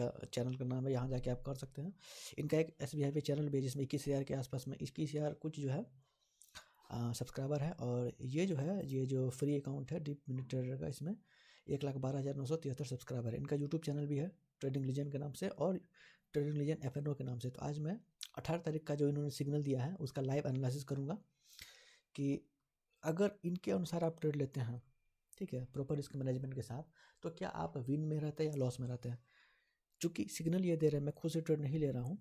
का चैनल का नाम है, यहाँ जाके आप कर सकते हैं। इनका एक SBI पे चैनल भी है जिसमें 21,000 के आसपास में 21,000 कुछ जो है सब्सक्राइबर है। और ये जो है ये जो फ्री अकाउंट है डीप मिनी ट्रेडर का, इसमें 1,12,973 सब्सक्राइबर है। इनका यूट्यूब चैनल भी है ट्रेडिंग लीजेंड के नाम से और ट्रेडिंग लीजेंड FNO के नाम से। तो आज मैं 18 तारीख का जो इन्होंने सिग्नल दिया है उसका लाइव एनालिसिस करूँगा कि अगर इनके अनुसार आप ट्रेड लेते हैं, ठीक है, प्रॉपर रिस्क मैनेजमेंट के साथ, तो क्या आप विन में रहते हैं या लॉस में रहते हैं। चूँकि सिग्नल ये दे रहे हैं, मैं खुद से ट्रेड नहीं ले रहा हूँ,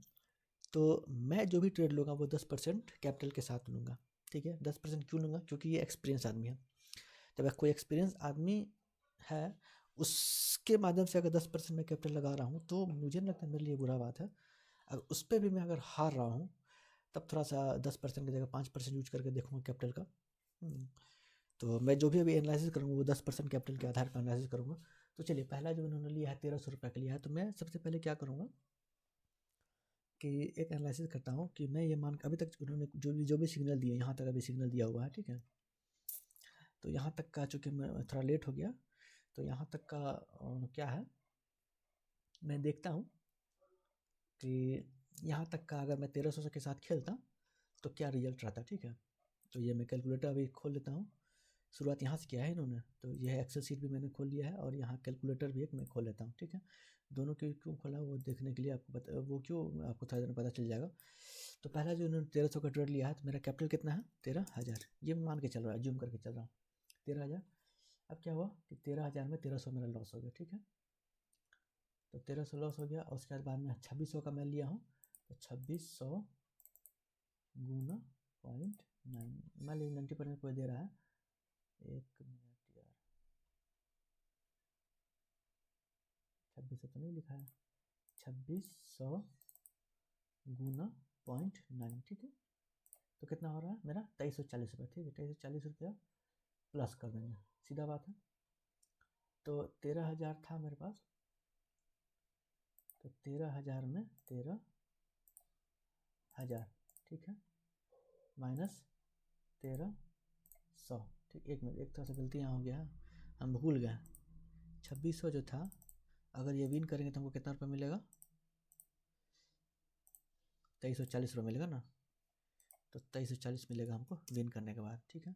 तो मैं जो भी ट्रेड लूँगा वो 10% कैपिटल के साथ लूँगा, ठीक है। 10% क्यों लूँगा, क्योंकि ये एक्सपीरियंस आदमी है। जब कोई एक्सपीरियंस आदमी है उसके माध्यम से अगर 10% मैं कैपिटल लगा रहा हूँ तो मुझे नहीं लगता मेरे लिए बुरा बात है। अगर उस पर भी मैं अगर हार रहा हूँ तब थोड़ा सा 10% की जगह 5% यूज करके देखूँगा कैपिटल का। तो मैं जो भी अभी एनालिसिस करूँगा वो 10% कैपिटल के आधार पर एनालिसिस करूँगा। तो चलिए, पहला जो इन्होंने लिया है 1,300 रुपये का लिया है, तो मैं सबसे पहले क्या करूँगा कि एक एनालिसिस करता हूँ कि मैं ये मान अभी तक उन्होंने जो भी सिग्नल दिए, यहाँ तक अभी सिग्नल दिया हुआ है, ठीक है। तो यहाँ तक का चूँकि मैं थोड़ा लेट हो गया, तो यहाँ तक का क्या है मैं देखता हूँ कि यहाँ तक का अगर मैं 1,300 के साथ खेलता तो क्या रिजल्ट रहता, ठीक है। तो ये मैं कैलकुलेटर अभी खोल लेता हूँ। शुरुआत यहाँ से किया है इन्होंने, तो यह एक्सेल शीट भी मैंने खोल लिया है और यहाँ कैलकुलेटर भी एक मैं खोल लेता हूँ, ठीक है। दोनों के क्यों खोला वो देखने के लिए आपको वो क्यों आपको थोड़ा देर में पता चल जाएगा। तो पहला जो इन्होंने 1,300 का ट्रेड लिया है, तो मेरा कैपिटल कितना है 13,000, ये मान के चल रहा है, जूम करके चल रहा हूँ 13,000। अब क्या हुआ कि 13,000 में 1,300 मेरा लॉस हो गया, ठीक है। तो 1,300 लॉस हो गया और उसके बाद में 2,600 का मैं लिया हूँ, तो 2,600 गुना 0.9, मान लीजिए 90% कोई दे रहा है, 1 मिनट यार, 2,600 तो नहीं लिखा है, 2,600 गुना 0.9, ठीक है। तो कितना हो रहा है मेरा 2,340 रुपये, ठीक है। 2,340 रुपया प्लस कर देंगे, सीधा बात है। तो 13,000 था मेरे पास, तो 13,000 में 13,000, ठीक है, माइनस 1,300, ठीक। एक मिनट, एक तरह से गलती यहाँ हो गया, हम भूल गए। 2,600 जो था, अगर ये विन करेंगे तो हमको कितना रुपये मिलेगा, 2,340 रुपये मिलेगा ना। तो 2,340 मिलेगा हमको विन करने के बाद, ठीक है।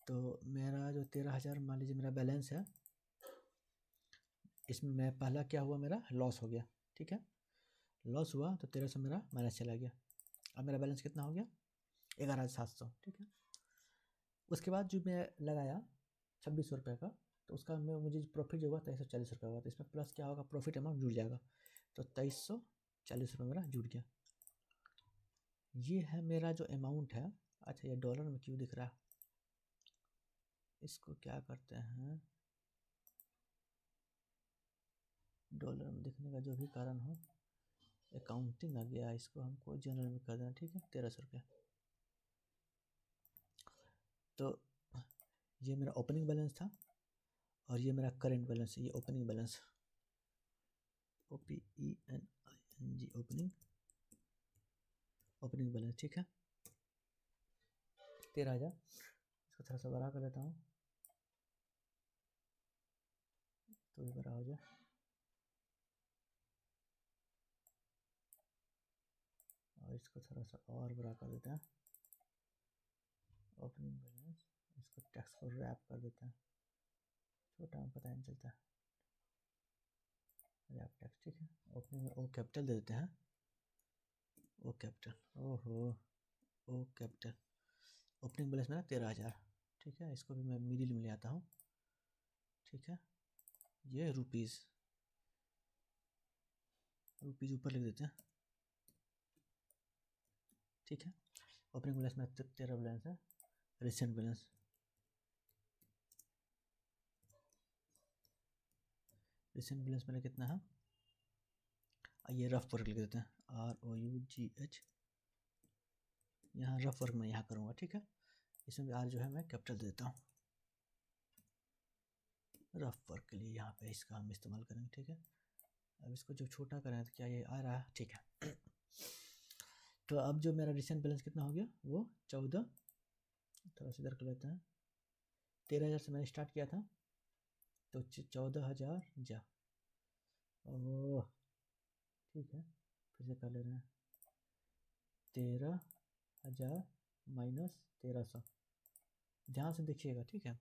तो मेरा जो 13,000 मान लीजिए मेरा बैलेंस है, इसमें मैं पहला क्या हुआ, मेरा लॉस हो गया, ठीक है। लॉस हुआ तो 1,300 मेरा माइनस चला गया। अब मेरा बैलेंस कितना हो गया 11,700, ठीक है। उसके बाद जो मैं लगाया 2,600 रुपये का, तो उसका मैं मुझे प्रॉफिट जो हुआ 2,340 रुपये हुआ, तो इसमें प्लस क्या होगा, प्रॉफिट अमाउंट जुड़ जाएगा। तो 2,340 रुपये मेरा जुड़ गया। ये है मेरा जो अमाउंट है। अच्छा, ये डॉलर में क्यों दिख रहा है, इसको क्या करते हैं, डॉलर में दिखने का जो भी कारण हो, अकाउंटिंग आ गया, इसको हमको जनरल में कर देना, ठीक है। 1,300 रुपये। तो ये मेरा ओपनिंग बैलेंस था और ये मेरा करेंट बैलेंस है, ये opening balance, OPENING, opening balance, ठीक है। 13,000, इसको थोड़ा सा बड़ा कर देता हूँ तो ये बड़ा हो जाए। और इसको थोड़ा सा और बड़ा कर देते हैं, ओपनिंग बैलेंस, इसको टैक्स को रैप कर देते हैं, छोटा में पता नहीं चलता है, रैप टैक्स, ठीक है। ओपनिंग में ओ कैपिटल दे देते हैं, ओ कैपिटल, ओहो, ओ कैपिटल। ओपनिंग बैलेंस मेरा 13,000, ठीक है। इसको भी मैं मिडिल में ले आता हूँ, ठीक है। ये रुपीज़ ऊपर लिख देते हैं, ठीक है। ओपनिंग बैलेंस में 13 बैलेंस है। रिसेंट बैलेंस, मेरा कितना है, ये रफ वर्क लिख देते हैं, ROUGH, यहाँ रफ वर्क मैं यहाँ करूँगा, ठीक है। इसमें आर जो है मैं कैपिटल देता हूँ, रफ वर्क के लिए यहाँ पे इसका हम इस्तेमाल करेंगे, ठीक है। अब इसको जब छोटा करें तो क्या ये आ रहा है, ठीक है। तो अब जो मेरा रिसेंट बैलेंस कितना हो गया, वो 14, थोड़ा सा इधर कर लेते हैं, 13,000 से मैंने स्टार्ट किया था, तो 14,000 जा, ओह ठीक है, फिर से कर ले रहे हैं 13,000 माइनस 1300, ध्यान से देखिएगा, ठीक है,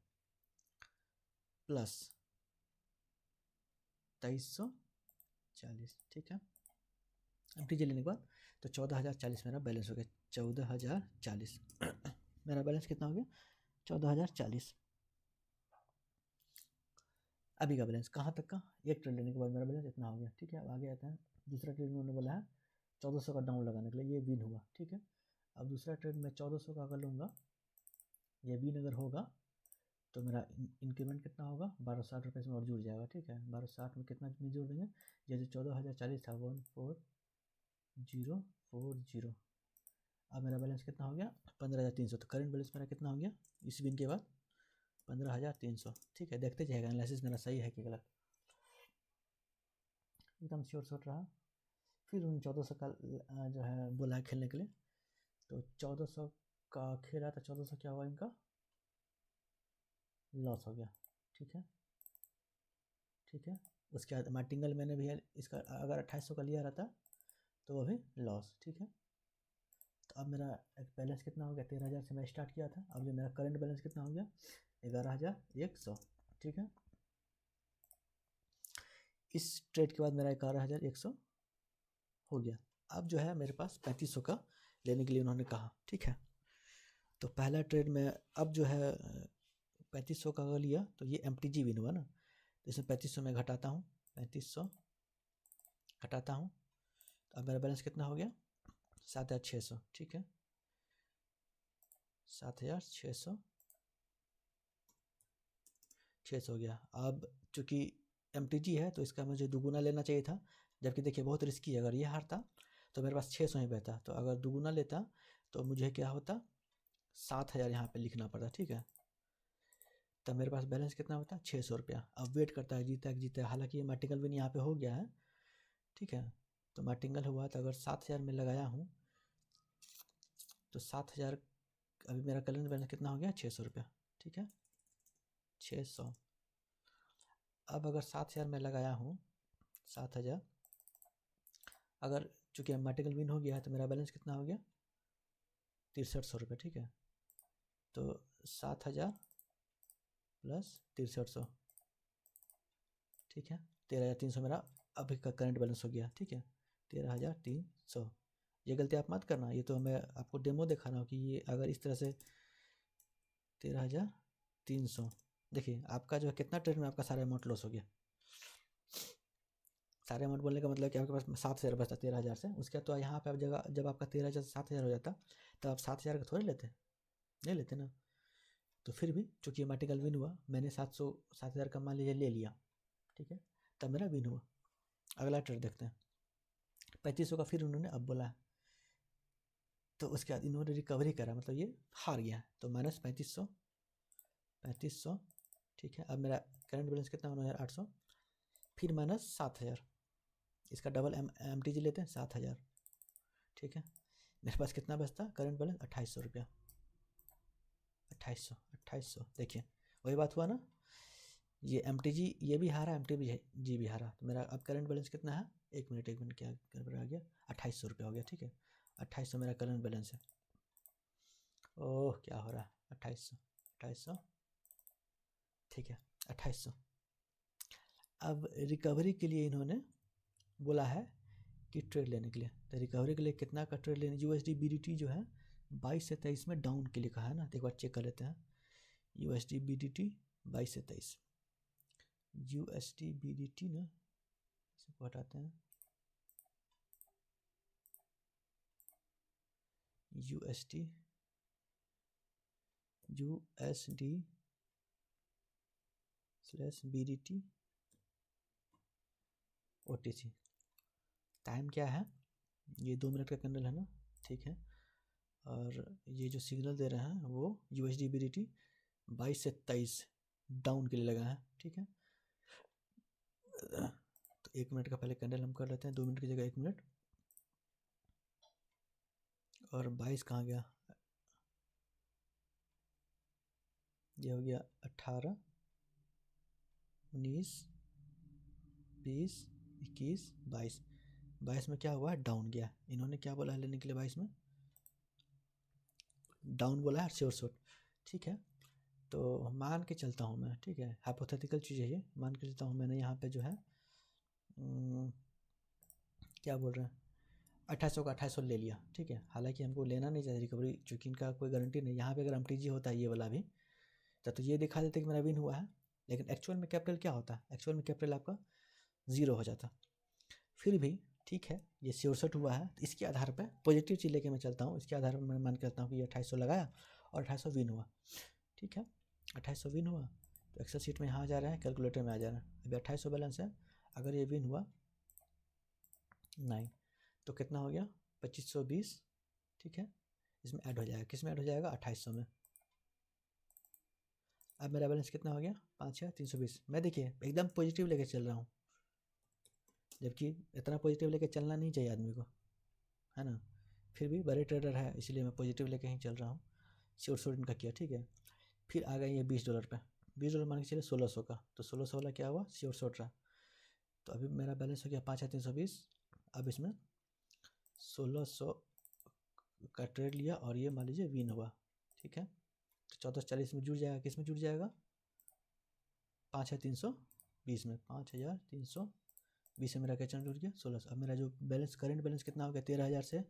प्लस 2340, ठीक है। अब डीजे लेने के बाद तो 14,040 मेरा बैलेंस हो गया, 14,040 मेरा बैलेंस कितना हो गया, 14,040। अभी का बैलेंस कहाँ तक का, एक ट्रेड लेने के बाद मेरा बैलेंस इतना हो गया, ठीक है। अब आगे आता है दूसरा ट्रेड, उन्होंने बोला है 1400 का डाउन लगाने के लिए, ये विन हुआ, ठीक है। अब दूसरा ट्रेड मैं 1400 का अगर लूँगा, ये विन अगर होगा तो मेरा इंक्रीमेंट कितना होगा, 1260 रुपये में और जुड़ जाएगा, ठीक है। 1260 में कितना में जोड़ देंगे, जैसे 14,040 था 14,040, अब मेरा बैलेंस कितना हो गया 15,300। तो करंट बैलेंस मेरा कितना हो गया इस विन के बाद 15,300, ठीक है। देखते जाएगा एनालिसिस मेरा सही है कि गलत, एकदम शॉर्ट रहा। फिर उन 1400 का जो है बोला है खेलने के लिए, तो 1400 का खेला तो 1400 क्या हुआ, इनका लॉस हो गया, ठीक है, ठीक है। उसके बाद मार्टिंगल मैंने भी इसका अगर 2800 का लिया रहता तो वो भी लॉस, ठीक है। तो अब मेरा बैलेंस कितना हो गया, 13,000 से मैं स्टार्ट किया था, अब जो मेरा करंट बैलेंस कितना हो गया 11,100, ठीक है। इस ट्रेड के बाद मेरा 11,100 हो गया। अब जो है मेरे पास 3500 का लेने के लिए उन्होंने कहा, ठीक है। तो पहला ट्रेड में अब जो है 3500 का अगर लिया तो ये MTG विन हुआ ना, जैसे 3500 में घटाता हूँ, 3500 घटाता हूँ, तो अब मेरा बैलेंस कितना हो गया 7,600, ठीक है, 7,600 हो गया। अब चूँकि MTG है तो इसका मुझे दुगुना लेना चाहिए था, जबकि देखिए बहुत रिस्की है, अगर ये हारता तो मेरे पास 600 ही बचता, तो अगर दुगुना लेता तो मुझे क्या होता 7,000 यहाँ पे लिखना पड़ता, ठीक है। तब मेरे पास बैलेंस कितना होता 600 रुपया। अब वेट करता है जीता है जीता है, हालांकि ये मार्टिंगल विन यहाँ पे हो गया है, ठीक है। तो मार्टिंगल हुआ तो अगर 7,000 में लगाया हूँ तो 7,000, अभी मेरा कैलेंडर बैलेंस कितना हो गया 600 रुपया, ठीक है, 600। अब अगर 7,000 में लगाया हूँ 7,000, अगर चूँकि मार्टिंगल विन हो गया है तो मेरा बैलेंस कितना हो गया 6300 रुपये, ठीक है। तो 7,000 प्लस 6300, ठीक है, 13,300 मेरा अभी का करंट बैलेंस हो गया, ठीक है, 13,300। ये गलती आप मत करना, ये तो मैं आपको डेमो दिखा रहा हूँ कि ये अगर इस तरह से 13,300, देखिए आपका जो है कितना ट्रेड में आपका सारा अमाउंट लॉस हो गया। सारे अमाउंट बोलने का मतलब कि आपके पास 7,000 बचता 13,000 से, उसके बाद तो यहाँ पे आप जगह जब आपका 13,000 से 7,000 हो जाता तब आप 7,000 का थोड़े लेते, नहीं लेते ना। तो फिर भी चूँकि मार्टिंगल विन हुआ, मैंने 7,000 का मान लीजिए ले लिया, ठीक है, तब मेरा विन हुआ। अगला ट्रेड देखते हैं 3500 का, फिर उन्होंने अब बोला, तो उसके बाद इन्होंने रिकवरी करा, मतलब ये हार गया, तो माइनस 3500, ठीक है। अब मेरा करंट बैलेंस कितना 9,800, फिर माइनस 7,000, इसका डबल MTG लेते हैं 7,000, ठीक है। मेरे पास कितना बचता करंट बैलेंस 2,800 रुपया, 2,800, देखिए वही बात हुआ ना, ये MTG ये भी हारा, MTG भी हारा, तो मेरा अब करंट बैलेंस कितना है, एक मिनट क्या गड़बड़ आ गया, 2,800 रुपया हो गया, ठीक है, 2,800 मेरा करंट बैलेंस है। ओह क्या हो रहा है, 2,800, ठीक है, 2,800। अब रिकवरी के लिए इन्होंने बोला है कि ट्रेड लेने के लिए, तो रिकवरी के लिए कितना का ट्रेड लेने, USD BDT जो है 22 से 23 में डाउन के लिए कहा है ना, तो एक बार चेक कर लेते हैं। USD BDT 22 से 23, USD BDT ना, इसको हटाते हैं, USD / BDT OTC, टाइम क्या है, ये 2 मिनट का कैंडल है ना, ठीक है। और ये जो सिग्नल दे रहे हैं वो USD BDT 22 से 23 डाउन के लिए लगा है, ठीक है। तो 1 मिनट का पहले कैंडल हम कर लेते हैं, 2 मिनट की जगह 1 मिनट, और 22 कहाँ गया, ये हो गया 18, 19, 20, 21, 22, 22 में क्या हुआ, डाउन गया। इन्होंने क्या बोला है लेने के लिए, 22 में डाउन बोला है, श्योर शॉट, ठीक है। तो मान के चलता हूँ मैं, ठीक है, हाइपोथेटिकल चीज़ है ये, मान के चलता हूँ मैंने यहाँ पे जो है क्या बोल रहे हैं 2800 का 2800 ले लिया, ठीक है। हालांकि हमको लेना नहीं चाहिए रिकवरी, चूँकि इनका कोई गारंटी नहीं। यहाँ पे अगर एमटीजी होता है ये वाला भी, तो ये दिखा देते कि मेरा विन हुआ है, लेकिन एक्चुअल में कैपिटल क्या होता है, एक्चुअल में कैपिटल आपका 0 हो जाता। फिर भी ठीक है, ये श्योर हुआ है, तो इसके आधार पर पॉजिटिव चीज़ लेके मैं चलता हूँ। इसके आधार पर मैं मान के चलता हूँ कि ये 2800 लगाया और 2800 विन हुआ, ठीक है। 2800 विन हुआ तो एक्सेल शीट में यहाँ आ जा रहा है, कैलकुलेटर में आ जा रहा है। अभी 2800 बैलेंस है, अगर ये विन हुआ 9 तो कितना हो गया 2520, ठीक है। इसमें ऐड हो जाएगा, किस में ऐड हो जाएगा 2800 में। अब मेरा बैलेंस कितना हो गया 5,320। मैं देखिए एकदम पॉजिटिव लेके चल रहा हूँ, जबकि इतना पॉजिटिव लेके चलना नहीं चाहिए आदमी को, है ना। फिर भी बड़े ट्रेडर है इसलिए मैं पॉजिटिव लेके ही चल रहा हूँ। श्योर इनका किया, ठीक है। फिर आ गए ये $20 पे, $20 मान के चलिए 1600 का, तो 1600 वाला क्या हुआ श्योर शॉट रहा। तो अभी मेरा बैलेंस हो गया 5,320। अब इसमें 1600 का ट्रेड लिया और ये मान लीजिए विन हुआ, ठीक है। तो 1440 में जुड़ जाएगा, किस में जुड़ जाएगा 5,320 में, 5,320 में मेरा कैचन जुड़ गया 1600। अब मेरा जो बैलेंस करेंट बैलेंस कितना हो गया 13,000 से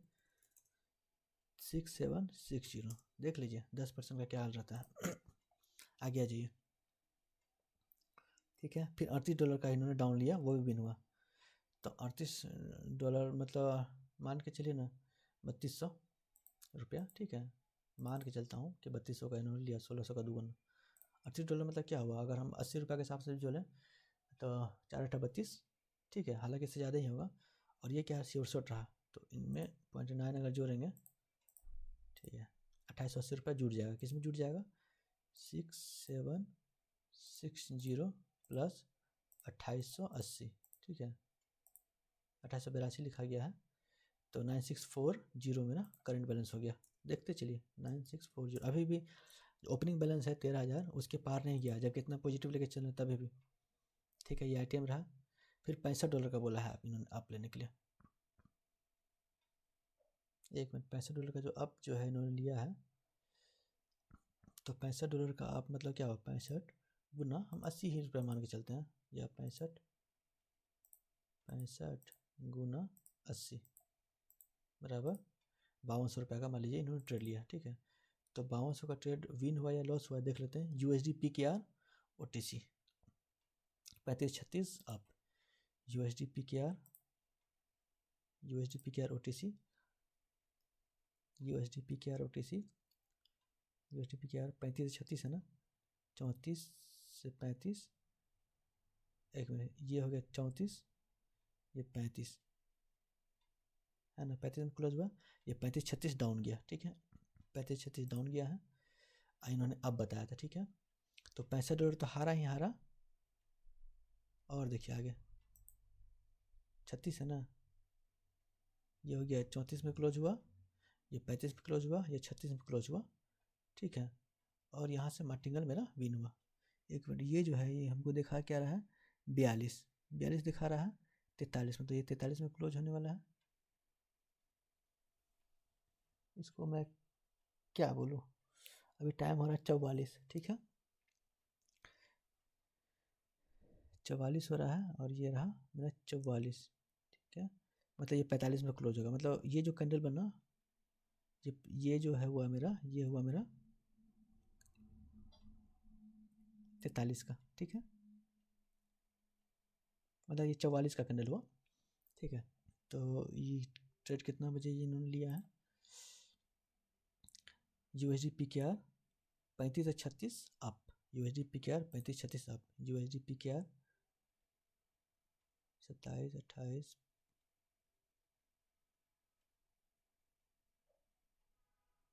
6760, देख लीजिए 10% का क्या हाल रहता है। आगे आ जाइए, ठीक है। फिर $38 का इन्होंने डाउन लिया, वो भी विन हुआ। तो $38 मतलब मान के चलिए ना 3200 रुपया, ठीक है। मान के चलता हूँ कि 3200 का इन्होंने लिया, 1600 का दुगुना। $38 मतलब क्या हुआ, अगर हम 80 रुपये के हिसाब से जो लें तो 4/8 ठीक है। हालांकि इससे ज़्यादा ही होगा। और ये क्या श्योर शॉट रहा, तो इनमें 0.9 अगर जोड़ेंगे, ठीक है, 2880 रुपये जुड़ जाएगा, किस में जुड़ जाएगा 6760 प्लस 2880, ठीक है। 2882 लिखा गया है, तो 9640 मेरा करंट बैलेंस हो गया। देखते चलिए 9640, अभी भी ओपनिंग बैलेंस है 13,000, उसके पार नहीं गया, जब कितना पॉजिटिव लेके चल रहे तभी भी, ठीक है। ये आईटीएम रहा। फिर $65 का बोला है इन्होंने आप लेने के लिए। एक मिनट, $65 का जो अब जो है इन्होंने लिया है, तो $65 का आप मतलब क्या हो 65 गुना हम 80 ही रुपये मान के चलते हैं, या 65 गुना 80 बराबर 5200 रुपये का मान लीजिए इन्होंने ट्रेड लिया, ठीक है। तो 5200 का ट्रेड विन हुआ या लॉस हुआ देख लेते हैं। USD PKR OTC 3536 up, USD PKR OTC, USD PKR 3536 है ना, 34 से 35, एक मिनट, ये हो गया 34, ये 35 है ना, 35 में क्लोज हुआ, ये 3536 डाउन गया, ठीक है। 3536 डाउन गया है, इन्होंने अब बताया था, ठीक है। तो $65 तो हारा ही हारा, और देखिए आगे 36 है ना, ये हो गया 34 में क्लोज हुआ, ये 35 में क्लोज हुआ, ये 36 में क्लोज हुआ, ठीक है। और यहाँ से मार्टिंगल मेरा विन हुआ। एक मिनट, ये जो है ये हमको दिखा क्या रहा है 42 दिखा रहा है 43 में, तो ये 43 में क्लोज होने वाला है। इसको मैं क्या बोलूँ, अभी टाइम हो रहा है 44, ठीक है, 44 हो रहा है, और ये रहा मेरा 44, ठीक है। मतलब ये 45 में क्लोज होगा, मतलब ये जो कैंडल बना, ये जो है हुआ मेरा, ये हुआ मेरा 43 का, ठीक है। मतलब ये 44 का कैंडल हुआ, ठीक है। तो ये ट्रेड कितना बजे ये इन्होंने लिया है, USD PKR 35 से 36 up, USD PKR 35-36 up, USD PKR 27, 28,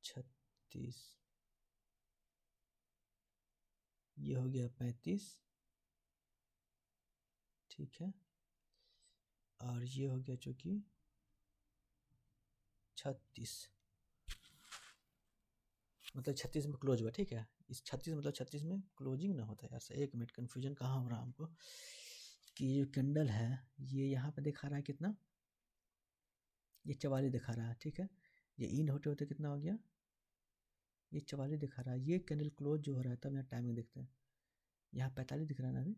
36, ये हो गया 35, ठीक है। और ये हो गया चूँकि 36, मतलब 36 में क्लोज हुआ, ठीक है। इस 36 मतलब 36 में क्लोजिंग ना होता है यार, एक मिनट कन्फ्यूजन कहाँ हो रहा है हमको, कि ये कैंडल है ये यहाँ पे दिखा रहा है कितना ये 44 दिखा रहा है, ठीक है। ये इन होते होते कितना हो गया, ये 44 दिखा रहा है। ये कैंडल क्लोज जो हो रहा है तब यहाँ टाइमिंग देखते हैं, यहाँ 45 दिख रहा है ना अभी,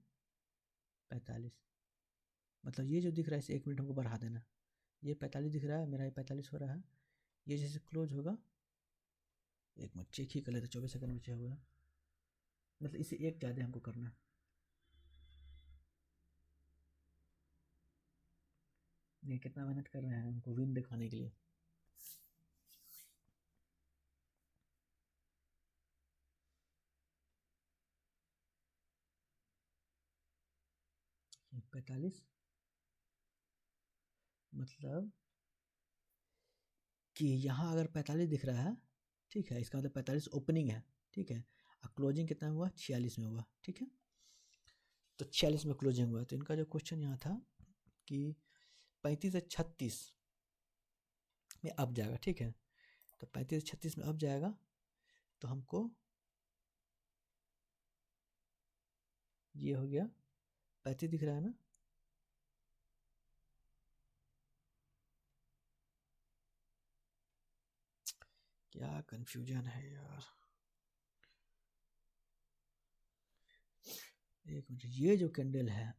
45, मतलब ये जो दिख रहा है इसे 1 मिनट हमको बढ़ा देना। ये 45 दिख रहा है, मेरा ये 45 हो रहा है। ये जैसे क्लोज होगा, 1 मिनट चेक ही कर लेते, 24 सेकंड बचे हुए हैं, मतलब इसे एक ज़्यादा हमको करना है। ये कितना मेहनत कर रहे हैं हमको विन दिखाने के लिए। ये 45, मतलब कि यहाँ अगर 45 दिख रहा है, ठीक है, इसका मतलब 45 ओपनिंग है, ठीक है। और क्लोजिंग कितना हुआ, 46 में हुआ, ठीक है। तो 46 में क्लोजिंग हुआ, तो इनका जो क्वेश्चन यहाँ था कि 35 से 36 में अब जाएगा, ठीक है। तो 35 से 36 में अब जाएगा, तो हमको ये हो गया 35 दिख रहा है ना, क्या कंफ्यूजन है यार। एक मिनट, ये जो कैंडल है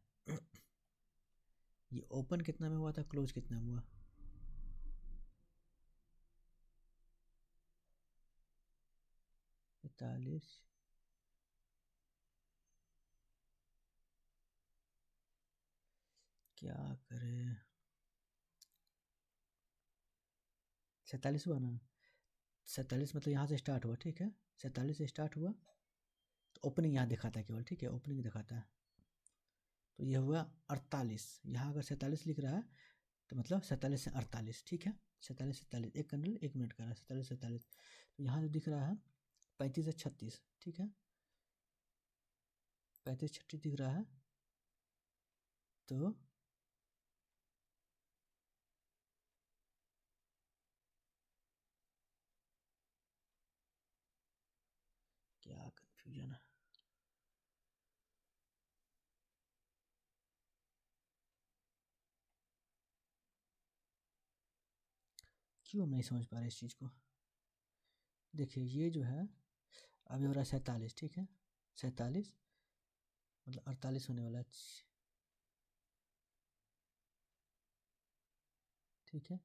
ये ओपन कितना में हुआ था, क्लोज कितना में हुआ, पैंतालीस, क्या करें, 47 हुआ ना, 47 मतलब यहाँ से स्टार्ट हुआ, ठीक है। 47 से स्टार्ट हुआ तो ओपनिंग यहाँ दिखाता है केवल, ठीक है, ओपनिंग दिखाता है। तो ये हुआ 48, यहाँ अगर 47 लिख रहा है तो मतलब 47 से 48, ठीक है। 47 से 47, एक कैंडल 1 मिनट का रहा है, 47 से 47। तो यहाँ जो दिख रहा है 35 से 36, ठीक है, 35-36 दिख रहा है। तो क्या कंफ्यूजन है, क्यों हम नहीं समझ पा रहे इस चीज़ को। देखिए ये जो है अभी हो रहा है 47, ठीक है, 47 मतलब 48 होने वाला है, ठीक है।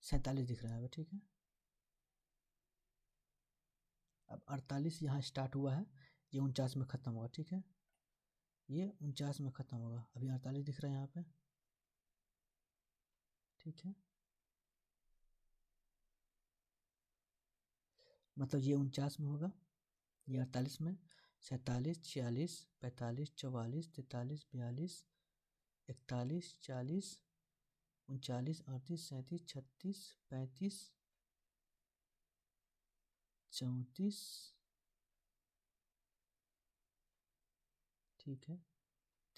47 दिख रहा है, ठीक है। अब 48 यहाँ स्टार्ट हुआ है, ये 49 में ख़त्म होगा, ठीक है। ये 49 में ख़त्म होगा, अभी 48 दिख रहा है यहाँ पे, ठीक है। मतलब ये 49 में होगा, ये 48 में, 47, 46, 45, 44, 43, 42, 41, 40, 39, 38, 37, 36, 35, 34, ठीक है,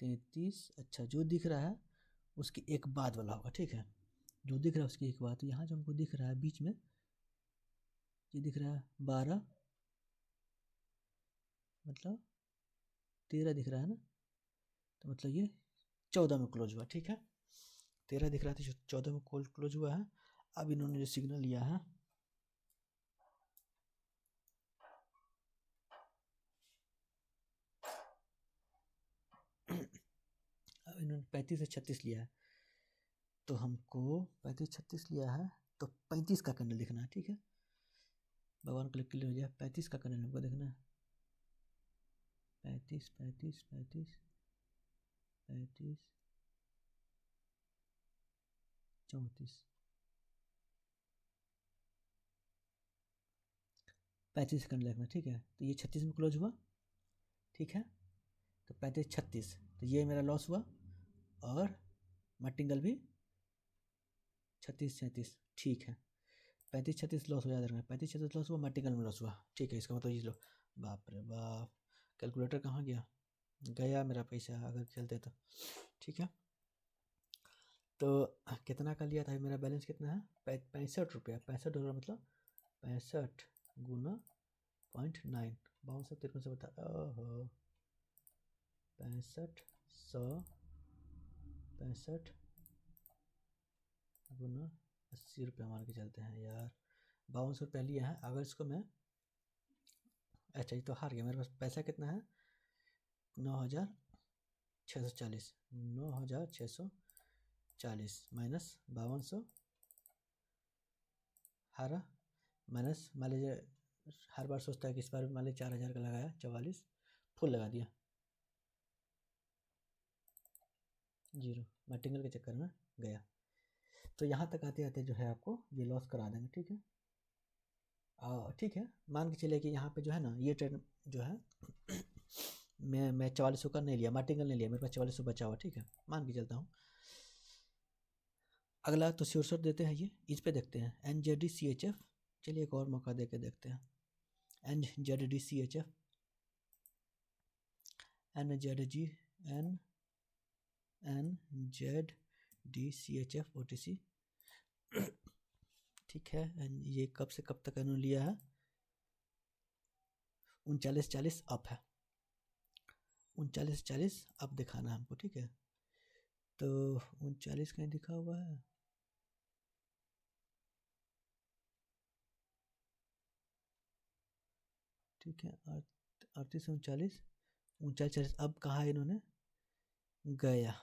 33। अच्छा जो दिख रहा है उसके एक बाद वाला होगा, ठीक है, जो दिख रहा है उसकी एक बात। यहाँ जो हमको दिख रहा है बीच में, ये दिख रहा है 12, मतलब 13 दिख रहा है ना, तो मतलब ये 14 में क्लोज हुआ, ठीक है। 13 दिख रहा था, 14 में क्लोज हुआ है। अब इन्होंने जो सिग्नल लिया है, अब इन्होंने 35 से 36 लिया है, तो हमको 35-36 लिया है, तो 35 का कैंडल देखना है, ठीक है। भगवान को क्लियर हो गया, 35 का कैंडल हमको देखना है, 35, 35, 35, 35, 34, 35 का कैंडल देखना, ठीक है। तो ये 36 में क्लोज हुआ, ठीक है। तो 35-36, तो ये मेरा लॉस हुआ, और मटिंगल भी 36-37, ठीक है। 35-36 लॉस हो जाता है, 35-36 लॉस हुआ, मटिंगल में लॉस हुआ, ठीक है। इसका मतलब ये लो, बाप रे बाप, कैलकुलेटर कहाँ गया, गया मेरा पैसा अगर खेलते तो, ठीक है। तो कितना का लिया था, मेरा बैलेंस कितना है, 65 रुपया, 65 डॉलर, मतलब 65 गुना 0.9, 52 से बता, ओहो, 65 100, 65 गुना 80 रुपये मान के चलते हैं यार, 5200 रुपये लिए हैं। अगर इसको मैं, अच्छा ये तो हार गया, मेरे पास पैसा कितना है, 9640, 9640 माइनस 5200, हारा माइनस, मान लीजिए हर बार सोचता है कि इस बार मान लीजिए 4000 का लगाया, 44 फुल लगा दिया, 0, मैं टिंगल के चक्कर में गया। तो यहाँ तक आते आते जो है आपको ये लॉस करा देंगे, ठीक है। ठीक है, मान के चलिए कि यहाँ पे जो है ना ये ट्रेड जो है मैं 4400 का नहीं लिया, मार्टिंगल नहीं लिया, मेरे पास 4400 बचा हुआ, ठीक है, मान के चलता हूँ। अगला तो श्योर देते हैं, ये इस पे देखते हैं NZDCHF, चलिए एक और मौका दे के देखते हैं। NZDCHF, NZDCHF OTC, ठीक है। ये कब से कब तक इन्होंने लिया है, 3940 अप है, 3940 अप दिखाना है हमको, ठीक है। तो 39 कहीं दिखा हुआ है, ठीक है। 38 39 3940 अब कहा है इन्होंने गया,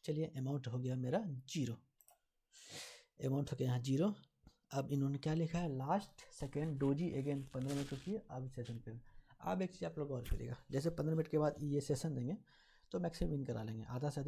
चलिए अमाउंट हो गया मेरा 0, अमाउंट हो गया यहाँ 0। अब इन्होंने क्या लिखा है, last second doji again 15 minute रुकिए, अब सेशन पे। अब एक चीज़ आप लोग गौर करिएगा, जैसे 15 मिनट के बाद ये सेशन देंगे तो मैक्सिमम विन करा लेंगे, आधा से